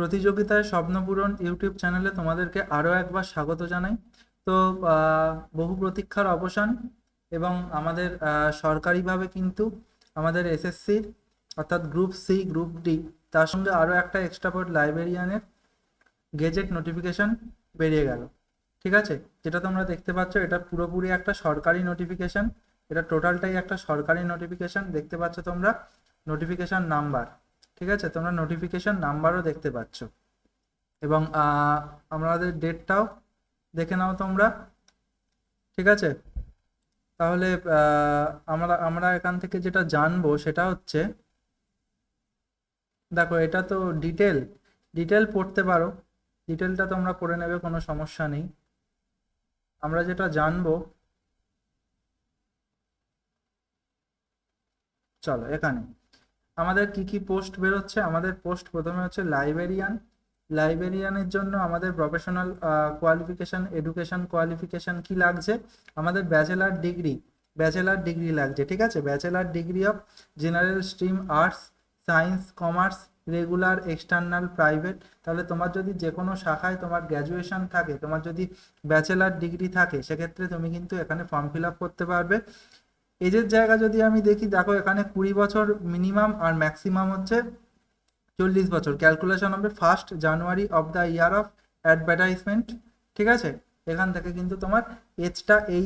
প্রতিযোগিতায় স্বপ্নপূরণ ইউটিউব চ্যানেলে তোমাদেরকে আরও একবার স্বাগত জানাই। তো বহু প্রতীক্ষার অবসান এবং আমাদের সরকারিভাবে কিন্তু আমাদের এসএসসির অর্থাৎ গ্রুপ সি গ্রুপ ডি তার সঙ্গে আরও একটা এক্সট্রা পোস্ট লাইব্রেরিয়ানের গেজেট নোটিফিকেশন বেরিয়ে গেল। ঠিক আছে, যেটা তোমরা দেখতে পাচ্ছ এটা পুরোপুরি একটা সরকারি নোটিফিকেশন। এটা টোটালটাই একটা সরকারি নোটিফিকেশন। দেখতে পাচ্ছ তোমরা নোটিফিকেশন নাম্বার। ঠিক আছে, তোমরা নোটিফিকেশন নাম্বারও দেখতে পাচ্ছ এবং আমাদের ডেটটাও দেখে নাও তোমরা। ঠিক আছে, তাহলে আমরা আমরা এখান থেকে যেটা জানবো সেটা হচ্ছে, দেখো এটা তো ডিটেল পড়তে পারো, ডিটেলটা তোমরা পড়ে নেবে, কোনো সমস্যা নেই। আমরা যেটা জানবো, চলো এখানে আমাদের কি কি পোস্ট বেরোচ্ছে। আমাদের পোস্ট প্রথমে হচ্ছে লাইব্রেরিয়ান। লাইব্রেরিয়ানের জন্য আমাদের প্রফেশনাল কোয়ালিফিকেশন, এডুকেশন কোয়ালিফিকেশন কি লাগছে, আমাদের ব্যাচেলার ডিগ্রি লাগছে। ঠিক আছে, bachelor degree of general stream, arts, science, commerce, regular, external, private. তাহলে তোমার যদি যে কোনো শাখায় তোমার গ্র্যাজুয়েশন থাকে, তোমার যদি ব্যাচেলার ডিগ্রি থাকে, সেক্ষেত্রে তুমি কিন্তু এখানে ফর্ম ফিল আপ করতে পারবে। এজের জায়গা যদি আমি দেখি, দেখো এখানে 20 বছর মিনিমাম আর ম্যাক্সিমাম হচ্ছে 40 বছর। ক্যালকুলেশন হবে 1 জানুয়ারি of the year of advertisement. ঠিক আছে, এখান থেকে কিন্তু তোমার এজটা এই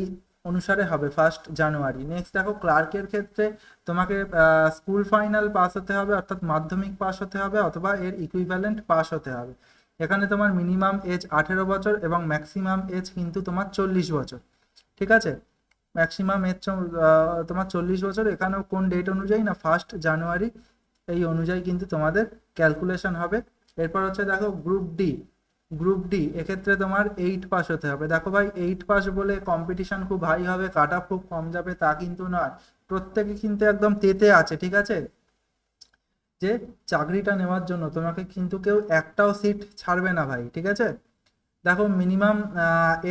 অনুসারে হবে 1 জানুয়ারি। নেক্সট দেখো ক্লার্কের ক্ষেত্রে তোমাকে স্কুল ফাইনাল পাস হতে হবে, অর্থাৎ মাধ্যমিক পাস হতে হবে অথবা এর ইকুইভ্যালেন্ট পাস হতে হবে। এখানে তোমার মিনিমাম এজ 18 বছর এবং ম্যাক্সিমাম এজ কিন্তু তোমার 40 বছর। ঠিক আছে, ম্যাক্সিমাম এজ তোমার 40 বছর। এখানেও কোন ডেট অনুযায়ী না 1 জানুয়ারি, এই অনুযায়ী কিন্তু তোমাদের ক্যালকুলেশন হবে। এরপর হচ্ছে দেখো গ্রুপ ডি এক্ষেত্রে তোমার 8 পাস হতে হবে। দেখো ভাই, 8 পাস বলে কম্পিটিশন খুব হাই হবে, কাট অফ খুব কম যাবে তা কিন্তু নয়। প্রত্যেকে কিন্তু একদম তেতে আছে। ঠিক আছে, যে চাকরিটা নেওয়ার জন্য তোমাকে কিন্তু কেউ একটাও সিট ছাড়বে না ভাই। ঠিক আছে, দেখো মিনিমাম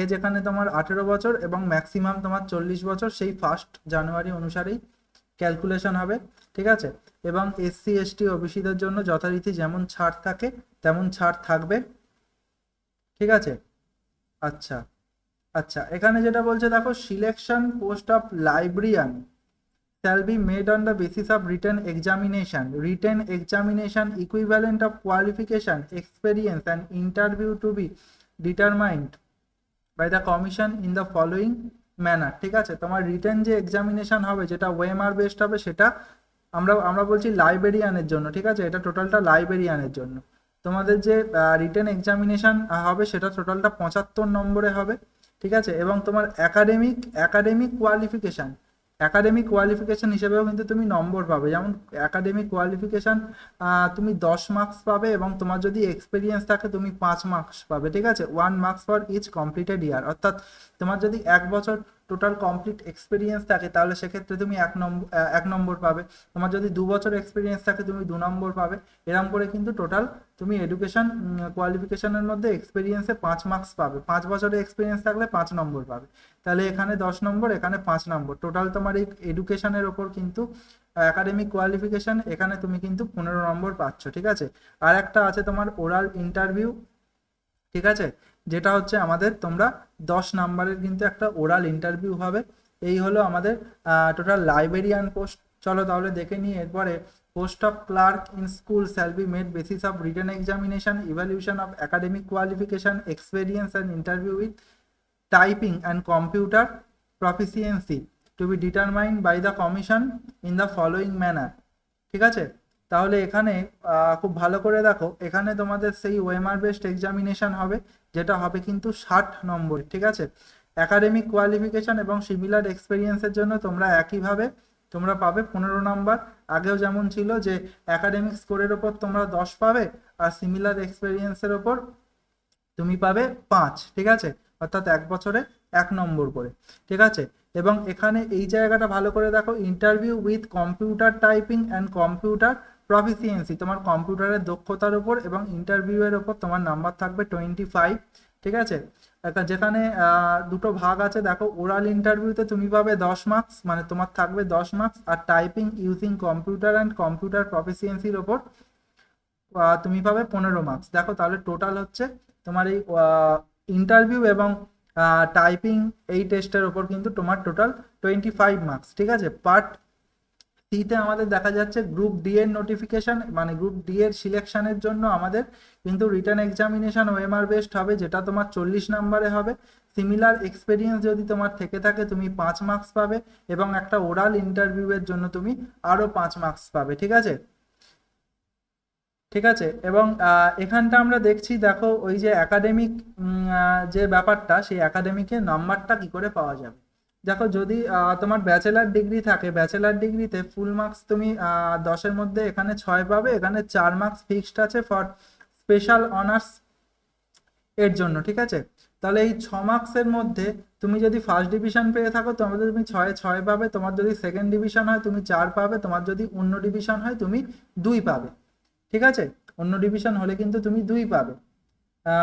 এজ এখানে তোমার 18 বছর এবং ম্যাক্সিমাম তোমার 40 বছর, সেই 1 জানুয়ারি অনুসারেই ক্যালকুলেশন হবে। ঠিক আছে, এবং এসসি এসটি ওবিসিদের জন্য যথারীতি যেমন ছাড় থাকে তেমন ছাড় থাকবে। ঠিক আছে, আচ্ছা আচ্ছা, এখানে যেটা বলছে দেখো, selection post of librarian shall be made on the basis of written examination equivalent of qualification, experience and interview to be determined by the commission in the following manner। ঠিক আছে, তোমার রিটেন যে এক্সামিনেশন হবে, যেটা OMR based হবে, সেটা আমরা আমরা বলছি লাইব্রেরিয়ানের জন্য। ঠিক আছে, এটা টোটালটা লাইব্রেরিয়ানের জন্য। তোমাদের যে রিটেন এক্সামিনেশন হবে সেটা টোটালটা 75 নম্বরে হবে। ঠিক আছে, এবং তোমার একাডেমিক কোয়ালিফিকেশন হিসেবেও কিন্তু তুমি নম্বর পাবে। যেমন একাডেমিক কোয়ালিফিকেশন তুমি 10 মার্কস পাবে এবং তোমার যদি এক্সপিরিয়েন্স থাকে তুমি 5 মার্কস পাবে। ঠিক আছে, 1 মার্কস ফর ইচ কমপ্লিটেড ইয়ার। অর্থাৎ তোমার যদি 1 বছর টোটাল কমপ্লিট এক্সপিরিয়েন্স থাকে তাহলে সেক্ষেত্রে তুমি 1 নম্বর পাবে। তোমার যদি 2 বছর এক্সপিরিয়েন্স থাকে তুমি 2 নম্বর পাবে। এরকম করে কিন্তু টোটাল তুমি এডুকেশন কোয়ালিফিকেশনের মধ্যে এক্সপিরিয়েন্সে 5 মার্কস পাবে। 5 বছরের এক্সপিরিয়েন্স থাকলে 5 নম্বর পাবে। তাহলে এখানে 10 নম্বর, এখানে 5 নম্বর, টোটাল তোমার এই এডুকেশনের ওপর কিন্তু একাডেমিক কোয়ালিফিকেশন, এখানে তুমি কিন্তু 15 নম্বর পাচ্ছ। ঠিক আছে, আর একটা আছে তোমার ওরাল ইন্টারভিউ। ঠিক আছে, যেটা হচ্ছে আমাদের তোমরা 10 নম্বরের কিন্তু একটা ওরাল ইন্টারভিউ হবে। এই হলো আমাদের টোটাল লাইব্রেরিয়ান পোস্ট। চলো তাহলে দেখে নিই এরপরে। Post of clerk in school shall be made basis of written examination, evaluation of academic qualification, experience and interview with typing and computer proficiency to be determined by the commission in the following manner. ঠিক আছে, তাহলে এখানে খুব ভালো করে দেখো, এখানে তোমাদের সেই ওএমআর বেসড এক্সামিনেশন হবে, যেটা হবে কিন্তু 60 নম্বর। ঠিক আছে, একাডেমিক কোয়ালিফিকেশন এবং সিমিলার এক্সপিরিয়েন্সের জন্য তোমরা একইভাবে তোমরা পাবে 15 নম্বর। আগেও যেমন ছিল যে একাডেমিক স্কোরের ওপর তোমরা 10 পাবে আর সিমিলার এক্সপিরিয়েন্সের ওপর তুমি পাবে 5। ঠিক আছে, অর্থাৎ 1 বছরে 1 নম্বর করে। ঠিক আছে, এবং এখানে এই জায়গাটা ভালো করে দেখো, interview with computer typing and computer proficiency, তোমার কম্পিউটারের দক্ষতার উপর এবং ইন্টারভিউয়ের ওপর তোমার নাম্বার থাকবে 25। ঠিক আছে, একটা যেখানে দুটো ভাগ আছে দেখো, ওরাল ইন্টারভিউতে তুমি পাবে 10 মার্কস, মানে তোমার থাকবে 10 মার্কস, আর typing using computer and computer প্রফিসিয়েন্সির ওপর তুমি পাবে 15 মার্কস। দেখো তাহলে টোটাল হচ্ছে তোমার এই ইন্টারভিউ এবং টাইপিং এই টেস্টের ওপর কিন্তু তোমার টোটাল 25 মার্কস। ঠিক আছে, পার্ট সিতে আমাদের দেখা যাচ্ছে গ্রুপ ডি এর নোটিফিকেশন, মানে গ্রুপ ডি এর সিলেকশনের জন্য আমাদের কিন্তু রিটার্ন এক্সামিনেশন ওএমআর বেসড হবে, যেটা তোমার 40 নম্বরে হবে। সিমিলার এক্সপিরিয়েন্স যদি তোমার থেকে থাকে তুমি 5 মার্কস পাবে, এবং একটা ওরাল ইন্টারভিউ এর জন্য তুমি আরো 5 মার্কস পাবে। ঠিক আছে, ঠিক আছে। এবং এখানটা আমরা দেখছি, দেখো ওই যে একাডেমিক যে ব্যাপারটা, সেই একাডেমিকের নাম্বারটা কি করে পাওয়া যাবে। দেখো যদি তোমার ব্যাচেলার ডিগ্রি থাকে, ব্যাচেলার ডিগ্রিতে ফুল মার্কস তুমি 10-এর মধ্যে এখানে 6 পাবে, এখানে 4 মার্কস ফিক্সড আছে ফর স্পেশাল অনার্স এর জন্য। ঠিক আছে, তাহলে এই 6 মার্কসের মধ্যে তুমি যদি ফার্স্ট ডিভিশন পেয়ে থাকো তোমাদের তুমি 6-6 পাবে, তোমার যদি সেকেন্ড ডিভিশন হয় তুমি 4 পাবে, তোমার যদি অন্য ডিভিশন হয় তুমি 2 পাবে। ঠিক আছে, অন্য ডিভিশন হলে কিন্তু তুমি 2 পাবে।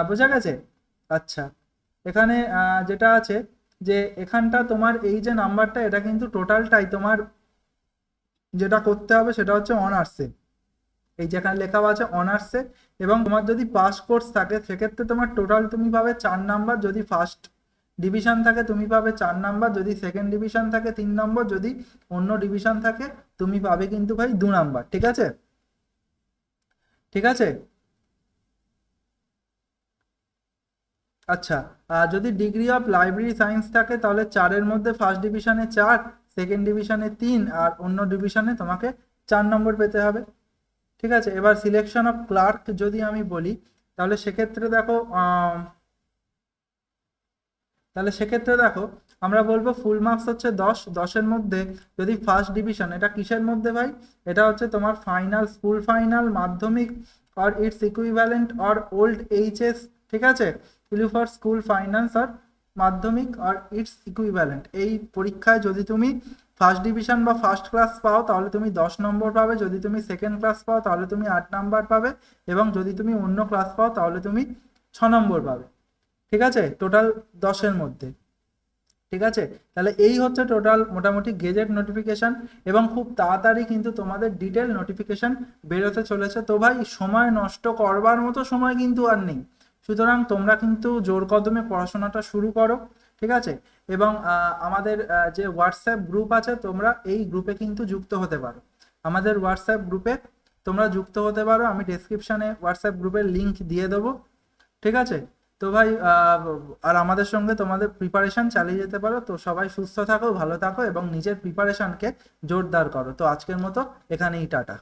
বোঝা গেছে? আচ্ছা, এখানে যেটা আছে যে এখানটা তোমার এই যে নাম্বারটা, এটা কিন্তু টোটালটাই তোমার যেটা করতে হবে সেটা হচ্ছে অনার্সে, এই যেখানে লেখা আছে অনার্সে। এবং তোমার যদি পাস কোর্স থাকে সেক্ষেত্রে তোমার টোটাল তুমি পাবে 4 নাম্বার, যদি ফার্স্ট ডিভিশন থাকে তুমি পাবে 4 নাম্বার, যদি সেকেন্ড ডিভিশন থাকে 3 নম্বর, যদি অন্য ডিভিশন থাকে তুমি পাবে কিন্তু ভাই 2 নাম্বার। ঠিক আছে, ঠিক আছে। আচ্ছা, যদি ডিগ্রি অফ লাইব্রেরি সায়েন্স থাকে তাহলে 4-এর মধ্যে ফার্স্ট ডিভিশনে 4, সেকেন্ড ডিভিশনে 3, আর অন্য ডিভিশনে তোমাকে 4 নম্বর পেতে হবে। ঠিক আছে, এবার সিলেকশন অফ ক্লার্ক যদি আমি বলি তাহলে সেক্ষেত্রে দেখো আমরা বলবো ফুল মার্কস হচ্ছে 10, 10-এর মধ্যে যদি ফার্স্ট ডিভিশন, এটা কিসের মধ্যে ভাই, এটা হচ্ছে তোমার ফাইনাল, স্কুল ফাইনাল, মাধ্যমিক or its equivalent or old HS. ঠিক আছে, ফর স্কুল ফাইন্যান্স আর মাধ্যমিক আর ইটস ইকুইভ্যালেন্ট, এই পরীক্ষায় যদি তুমি ফার্স্ট ডিভিশন বা ফার্স্ট ক্লাস পাও তাহলে তুমি 10 নম্বর পাবে, যদি তুমি সেকেন্ড ক্লাস পাও তাহলে তুমি 8 নম্বর পাবে, এবং যদি তুমি অন্য ক্লাস পাও তাহলে তুমি 6 নম্বর পাবে। ঠিক আছে, টোটাল 10-এর মধ্যে। ঠিক আছে, তাহলে এই হচ্ছে টোটাল মোটামুটি গেজেট নোটিফিকেশন, এবং খুব তাড়াতাড়ি কিন্তু তোমাদের ডিটেল নোটিফিকেশন বেরোতে চলেছে। তো ভাই সময় নষ্ট করবার মতো সময় কিন্তু আর নেই, সুতরাং তোমরা কিন্তু জোর কদমে পড়াশোনাটা শুরু করো। ঠিক আছে, এবং আমাদের যে হোয়াটসঅ্যাপ গ্রুপ আছে তোমরা এই গ্রুপে কিন্তু যুক্ত হতে পারো, আমাদের হোয়াটসঅ্যাপ গ্রুপে তোমরা যুক্ত হতে পারো, আমি ডেসক্রিপশানে হোয়াটসঅ্যাপ গ্রুপের লিঙ্ক দিয়ে দেবো। ঠিক আছে, তো ভাই আর আমাদের সঙ্গে তোমাদের প্রিপারেশন চালিয়ে যেতে পারো। তো সবাই সুস্থ থাকো, ভালো থাকো, এবং নিজের প্রিপারেশনকে জোরদার করো। তো আজকের মতো এখানেই টাটা।